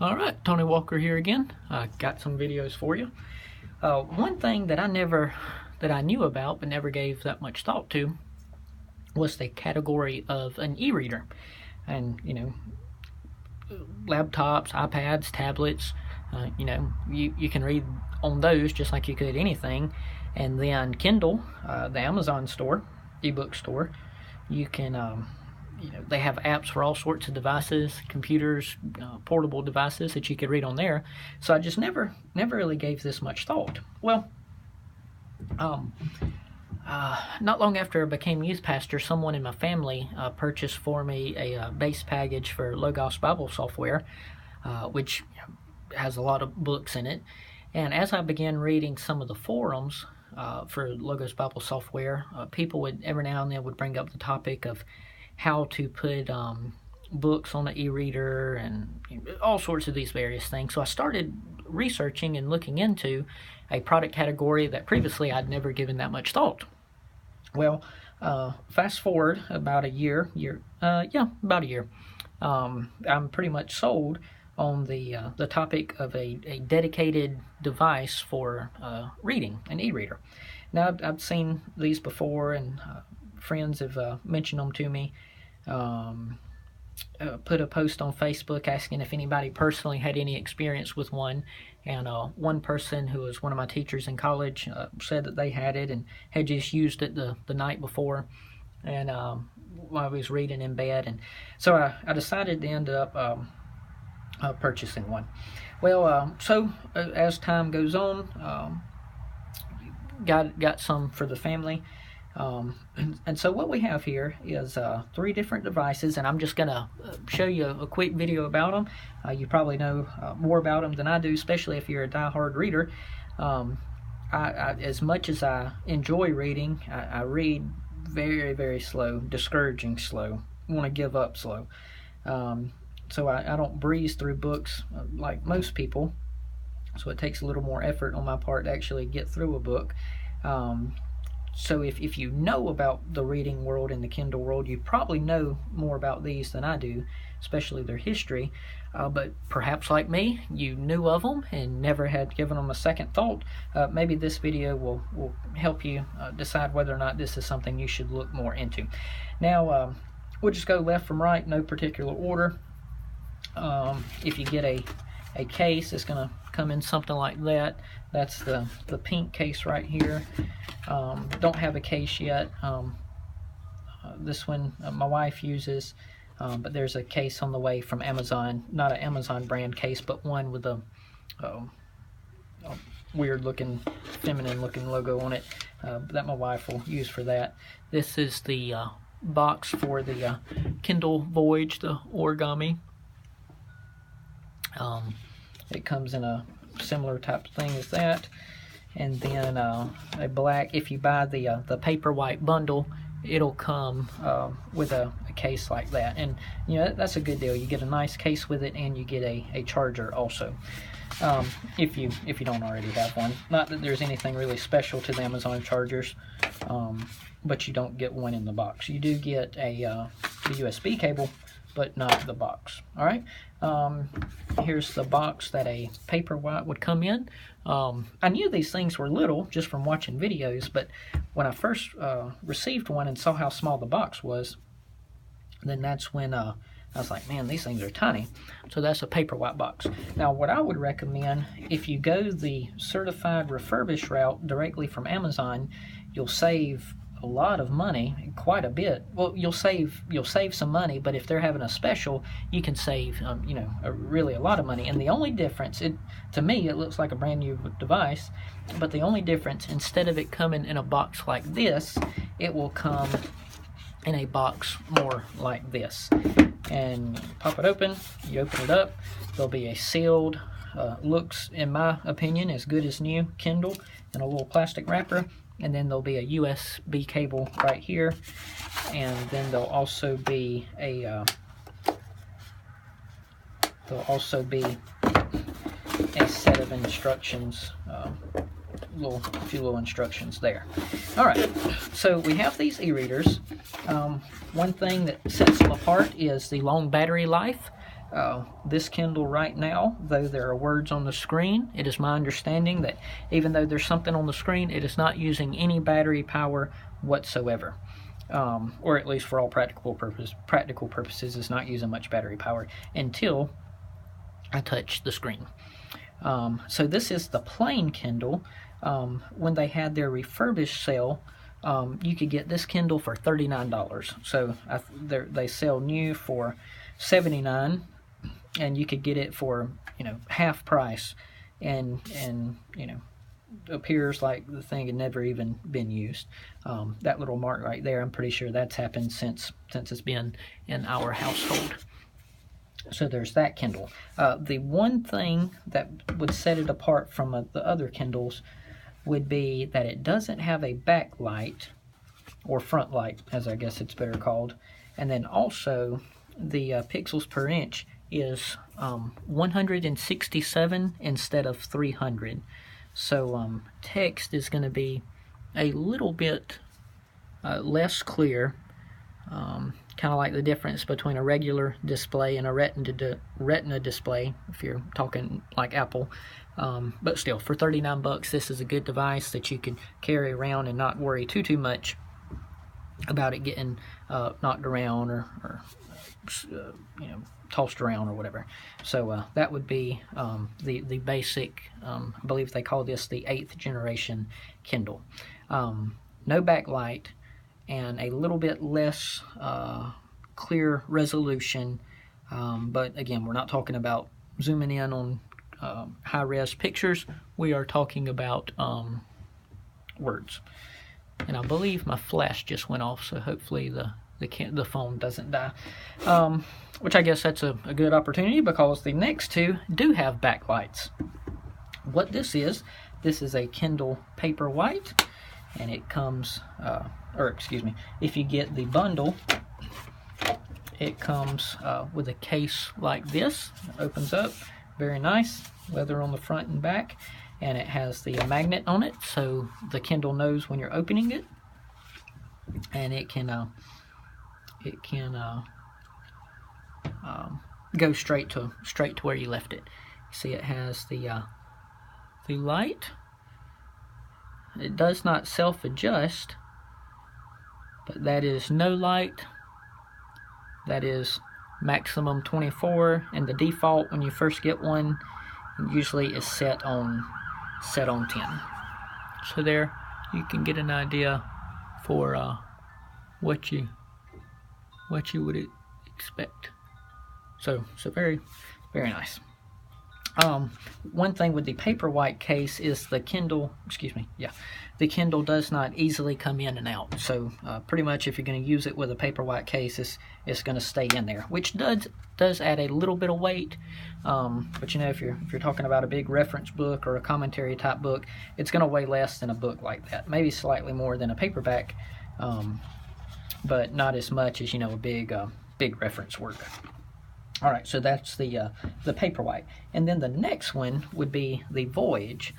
Alright, Tony Walker here again. I got some videos for you. One thing that I knew about but never gave that much thought to was the category of an e-reader. And, laptops, iPads, tablets, you can read on those just like you could anything. And then Kindle, the Amazon store, ebook store, you can they have apps for all sorts of devices, computers, portable devices that you could read on there. So I just never really gave this much thought. Well, not long after I became youth pastor, someone in my family purchased for me a base package for Logos Bible software, which has a lot of books in it. And as I began reading some of the forums for Logos Bible software, people would every now and then would bring up the topic of how to put books on the e-reader and all sorts of these various things. So I started researching and looking into a product category that previously I'd never given that much thought. Well, fast forward about a year, about a year. I'm pretty much sold on the topic of a dedicated device for reading, an e-reader. Now, I've seen these before, and friends have mentioned them to me. Put a post on Facebook asking if anybody personally had any experience with one, and one person who was one of my teachers in college said that they had it and had just used it the night before, and while I was reading in bed, and so I decided to end up purchasing one. Well, so as time goes on, got some for the family. And so what we have here is 3 different devices, and I'm just going to show you a quick video about them. You probably know more about them than I do, especially if you're a diehard reader. As much as I enjoy reading, I read very, very slow, discouraging slow, want to give up slow. So I don't breeze through books like most people, so it takes a little more effort on my part to actually get through a book. So if you know about the reading world and the Kindle world, you probably know more about these than I do, especially their history. But perhaps like me, you knew of them and never had given them a second thought. Maybe this video will help you decide whether or not this is something you should look more into. Now, we'll just go left from right, no particular order. If you get a case, it's going to come in something like that. That's the pink case right here. Don't have a case yet. This one my wife uses, but there's a case on the way from Amazon. Not an Amazon brand case, but one with a weird looking, feminine looking logo on it that my wife will use for that. This is the box for the Kindle Voyage, the Origami. It comes in a similar type of thing as that, and then a black. If you buy the Paperwhite bundle, it'll come with a case like that, and that's a good deal. You get a nice case with it, and you get a charger also. If you don't already have one. Not that there's anything really special to the Amazon chargers, but you don't get one in the box. You do get a USB cable, but not the box. All right. Here's the box that a Paperwhite would come in. I knew these things were little just from watching videos, but when I first received one and saw how small the box was, then that's when I was like, man, these things are tiny. So that's a Paperwhite box. Now, what I would recommend, if you go the certified refurbished route directly from Amazon, you'll save a lot of money, quite a bit. Well, you'll save some money, but if they're having a special, you can save really a lot of money. And the only difference, to me, it looks like a brand new device, but the only difference, instead of it coming in a box like this, it will come in a box more like this. And pop it open, you open it up, there'll be a sealed, looks, in my opinion, as good as new Kindle in a little plastic wrapper. And then there'll be a USB cable right here, and then there'll also be a set of instructions, a few little instructions there. All right, so we have these e-readers. One thing that sets them apart is the long battery life. This Kindle right now, though there are words on the screen, it is my understanding that even though there's something on the screen, it is not using any battery power whatsoever. Or at least for all practical purposes, it's not using much battery power until I touch the screen. So this is the plain Kindle. When they had their refurbished sale, you could get this Kindle for $39. So they sell new for $79, and you could get it for, you know, half price, and you know, appears like the thing had never even been used. That little mark right there, I'm pretty sure that's happened since it's been in our household. So there's that Kindle. The one thing that would set it apart from the other Kindles would be that it doesn't have a backlight, or front light, as I guess it's better called. And then also, the pixels per inch is 167 instead of 300. So text is going to be a little bit less clear, kind of like the difference between a regular display and a retina display, if you're talking like Apple. But still, for 39 bucks, this is a good device that you can carry around and not worry too much about it getting knocked around or you know, tossed around or whatever. So that would be the basic, I believe they call this the 8th generation Kindle. No backlight and a little bit less clear resolution, but again, we're not talking about zooming in on high-res pictures. We are talking about words. And I believe my flash just went off, so hopefully the phone doesn't die. Which I guess that's a good opportunity, because the next two do have backlights. What this is a Kindle Paperwhite, and it comes, if you get the bundle, it comes with a case like this. It opens up, very nice, leather on the front and back, and it has the magnet on it, so the Kindle knows when you're opening it, and it can go straight to where you left it. See, it has the light. It does not self-adjust, but that is no light. That is maximum 24, and the default when you first get one usually is set on 10. So there you can get an idea for what you would expect. So very, very nice. One thing with the Paperwhite case is the Kindle does not easily come in and out. So pretty much if you're going to use it with a Paperwhite case, it's going to stay in there, which does add a little bit of weight. But you know, if you're talking about a big reference book or a commentary type book, it's going to weigh less than a book like that. Maybe slightly more than a paperback, but not as much as, you know, a big reference work. All right, so that's the Paperwhite, and then the next one would be the Voyage.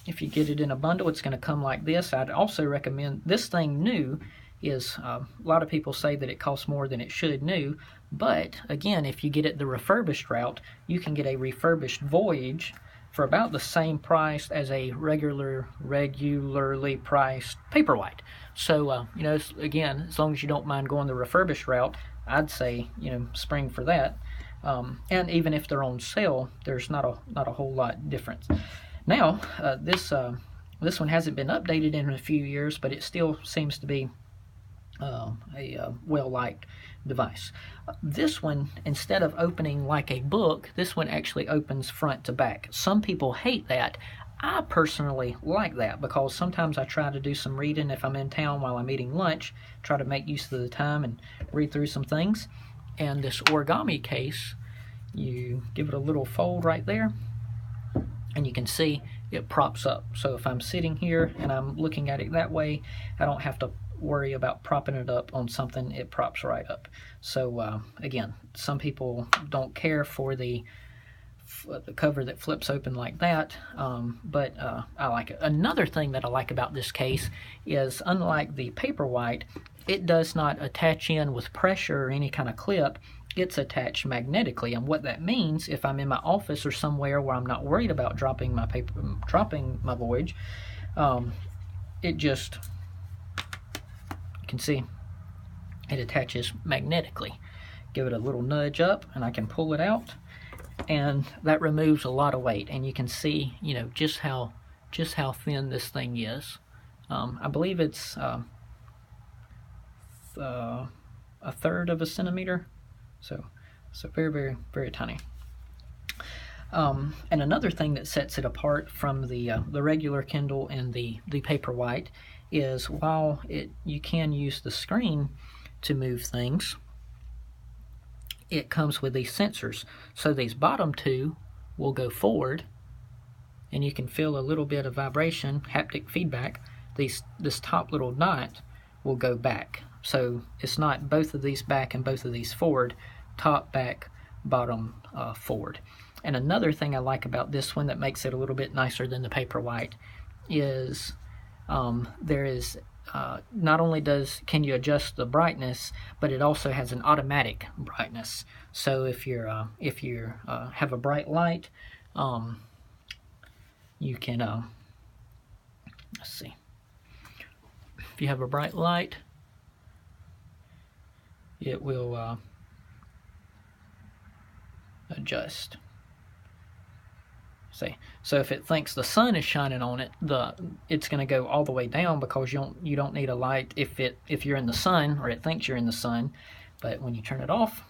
If you get it in a bundle, it's going to come like this. I'd also recommend this thing new. Is a lot of people say that it costs more than it should new, but again, if you get it the refurbished route, you can get a refurbished Voyage for about the same price as a regularly priced Paperwhite. So you know, again, as long as you don't mind going the refurbished route, I'd say, you know, spring for that. And even if they're on sale, there's not a whole lot difference. Now, this one hasn't been updated in a few years, but it still seems to be a well-liked device. This one, instead of opening like a book, this one actually opens front to back. Some people hate that. I personally like that, because sometimes I try to do some reading if I'm in town while I'm eating lunch, try to make use of the time and read through some things. And this Origami case, you give it a little fold right there, and you can see it props up. So if I'm sitting here and I'm looking at it that way, I don't have to worry about propping it up on something. It props right up. So again, some people don't care for the cover that flips open like that, but I like it. Another thing that I like about this case is, unlike the Paperwhite, it does not attach in with pressure or any kind of clip. it's attached magnetically. And what that means, if I'm in my office or somewhere where I'm not worried about dropping my Voyage, it just, you can see it attaches magnetically. Give it a little nudge up and I can pull it out, and that removes a lot of weight. And you can see, you know, just how thin this thing is. I believe it's a third of a centimeter, so very, very tiny. And another thing that sets it apart from the regular Kindle and the Paperwhite is, while you can use the screen to move things, it comes with these sensors. So these bottom two will go forward, and you can feel a little bit of vibration, haptic feedback. This top little dot will go back. So it's not both of these back and both of these forward, top, back, bottom, forward. And another thing I like about this one that makes it a little bit nicer than the Paperwhite is there is not only can you adjust the brightness, but it also has an automatic brightness. So if you have a bright light, you can let's see. If you have a bright light, it will adjust. See, so if it thinks the sun is shining on it, it's going to go all the way down, because you don't need a light if you're in the sun, or it thinks you're in the sun. But when you turn it off,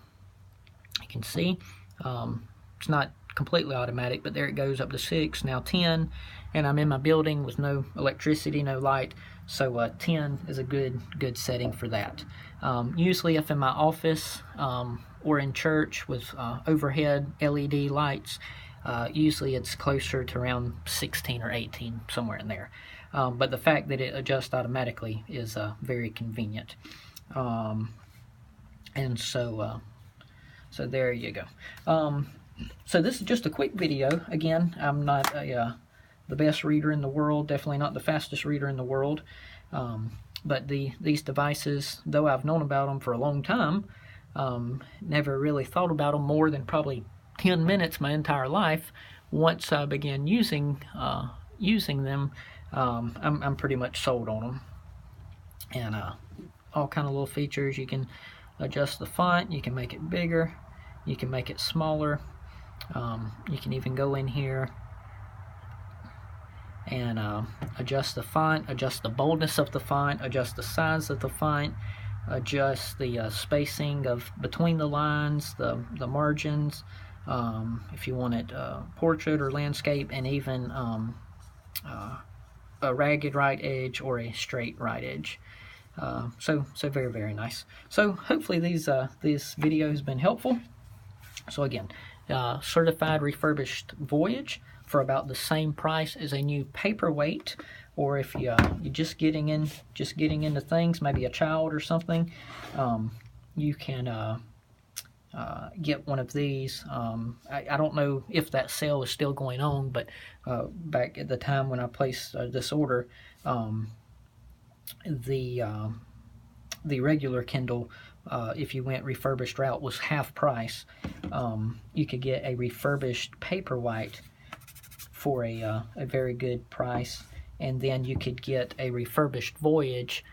you can see it's not completely automatic, but there it goes up to 6, now 10, and I'm in my building with no electricity, no light, so 10 is a good setting for that. Usually if in my office or in church with overhead LED lights, usually it's closer to around 16 or 18, somewhere in there. But the fact that it adjusts automatically is very convenient. And so there you go. So this is just a quick video. Again, I'm not the best reader in the world, definitely not the fastest reader in the world. But these devices, though I've known about them for a long time, never really thought about them more than probably 10 minutes my entire life. Once I began using them, I'm pretty much sold on them. And all kind of little features. You can adjust the font, you can make it bigger, you can make it smaller, you can even go in here and adjust the font, adjust the boldness of the font, adjust the size of the font, adjust the spacing between the lines, the margins, if you want it portrait or landscape, and even a ragged right edge or a straight right edge. So very, very nice. So hopefully this video has been helpful. So again, certified refurbished Voyage for about the same price as a new Paperwhite. Or if you're just getting into things, maybe a child or something, you can get one of these. I don't know if that sale is still going on, but back at the time when I placed this order, the regular Kindle, if you went refurbished route, was half price. You could get a refurbished Paperwhite for a very good price, and then you could get a refurbished Voyage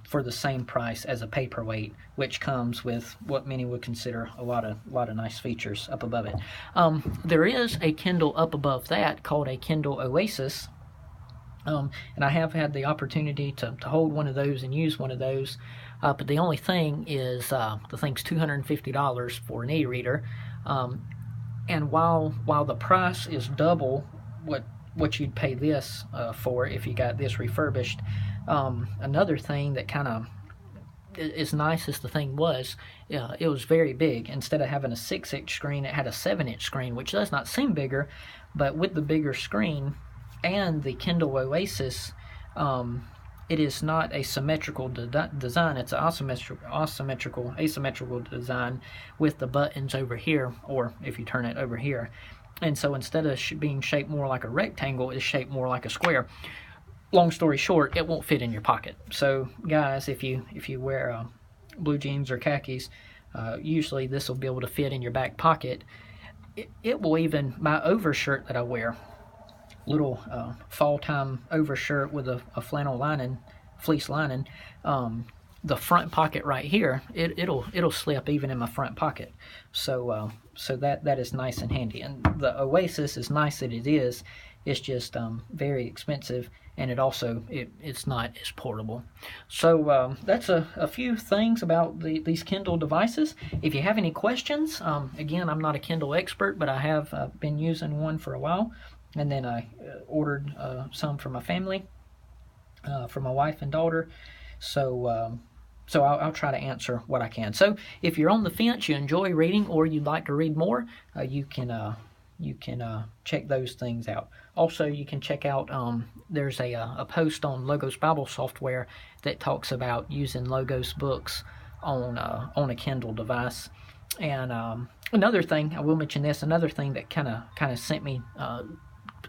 for the same price as a Paperwhite, which comes with what many would consider a lot of nice features up above it. There is a Kindle up above that called a Kindle Oasis, and I have had the opportunity to hold one of those and use one of those, but the only thing is the thing's $250 for an e-reader, and while the price is double what you'd pay this for if you got this refurbished, another thing that kind of, as nice as the thing was, it was very big. Instead of having a 6-inch screen, it had a 7-inch screen, which does not seem bigger, but with the bigger screen and the Kindle Oasis, it is not a symmetrical design. It's an asymmetrical design with the buttons over here, or if you turn it over here. And so instead of being shaped more like a rectangle, it's shaped more like a square. Long story short, it won't fit in your pocket. So guys, if you wear blue jeans or khakis, Usually this will be able to fit in your back pocket. It will even, my overshirt that I wear, little fall time overshirt with a flannel lining, fleece lining, the front pocket right here, it'll slip even in my front pocket. So so that is nice and handy. And the Oasis, as nice as it is, it's just very expensive, and it's not as portable. So that's a few things about these Kindle devices. If you have any questions, again, I'm not a Kindle expert, but I have been using one for a while, and then I ordered some for my family, for my wife and daughter. So so I'll try to answer what I can. So if you're on the fence, you enjoy reading, or you'd like to read more, you can check those things out. Also, you can check out, there's a post on Logos Bible Software that talks about using Logos books on a Kindle device. And another thing, I will mention this, another thing that kind of sent me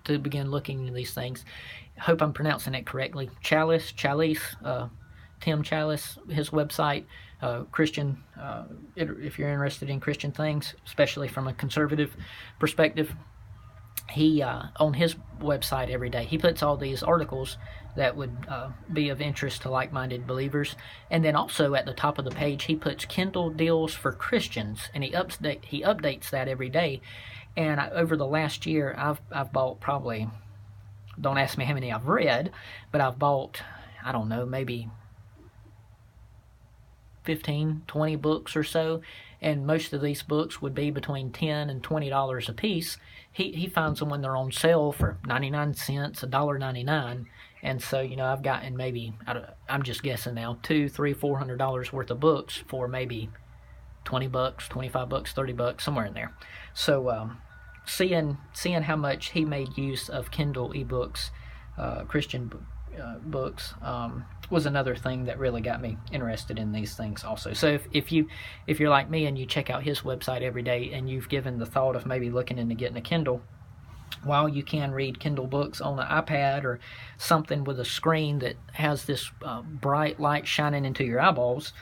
to begin looking into these things. I hope I'm pronouncing it correctly. Chalice, Tim Chalice, his website, Christian, if you're interested in Christian things, especially from a conservative perspective, he, on his website every day, he puts all these articles that would be of interest to like-minded believers. And then also at the top of the page, he puts Kindle deals for Christians, and he updates that every day. And over the last year, I've bought probably, don't ask me how many I've read, but I've bought, I don't know, maybe 15, 20 books or so, and most of these books would be between $10 and $20 a piece. He finds them when they're on sale for 99 cents, $1.99, and so, you know, I've gotten maybe, I'm just guessing now, $200, $300, $400 worth of books for maybe 20 bucks, 25 bucks, 30 bucks, somewhere in there. So seeing how much he made use of Kindle ebooks, Christian books, was another thing that really got me interested in these things also. So if you're like me and you check out his website every day, and you've given the thought of maybe looking into getting a Kindle, while you can read Kindle books on an iPad or something with a screen that has this bright light shining into your eyeballs,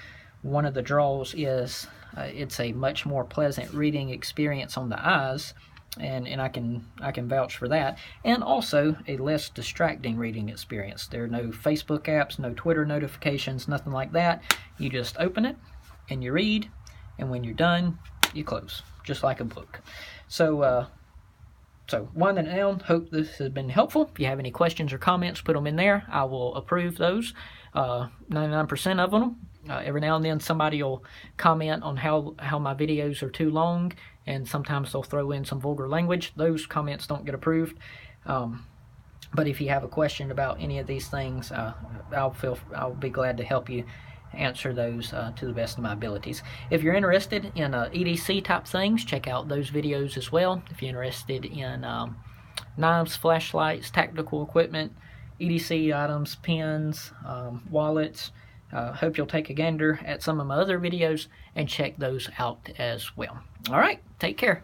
one of the draws is it's a much more pleasant reading experience on the eyes, and I can vouch for that, and also a less distracting reading experience. There are no Facebook apps, no Twitter notifications, nothing like that. You just open it and you read, and when you're done, you close, just like a book. So winding it down, hope this has been helpful. If you have any questions or comments, put them in there. I will approve those, 99% of them. Every now and then somebody will comment on how my videos are too long, and sometimes they'll throw in some vulgar language. Those comments don't get approved. But if you have a question about any of these things, I'll be glad to help you answer those to the best of my abilities. If you're interested in EDC type things, check out those videos as well. If you're interested in knives, flashlights, tactical equipment, EDC items, pens, wallets, hope you'll take a gander at some of my other videos and check those out as well. All right, take care.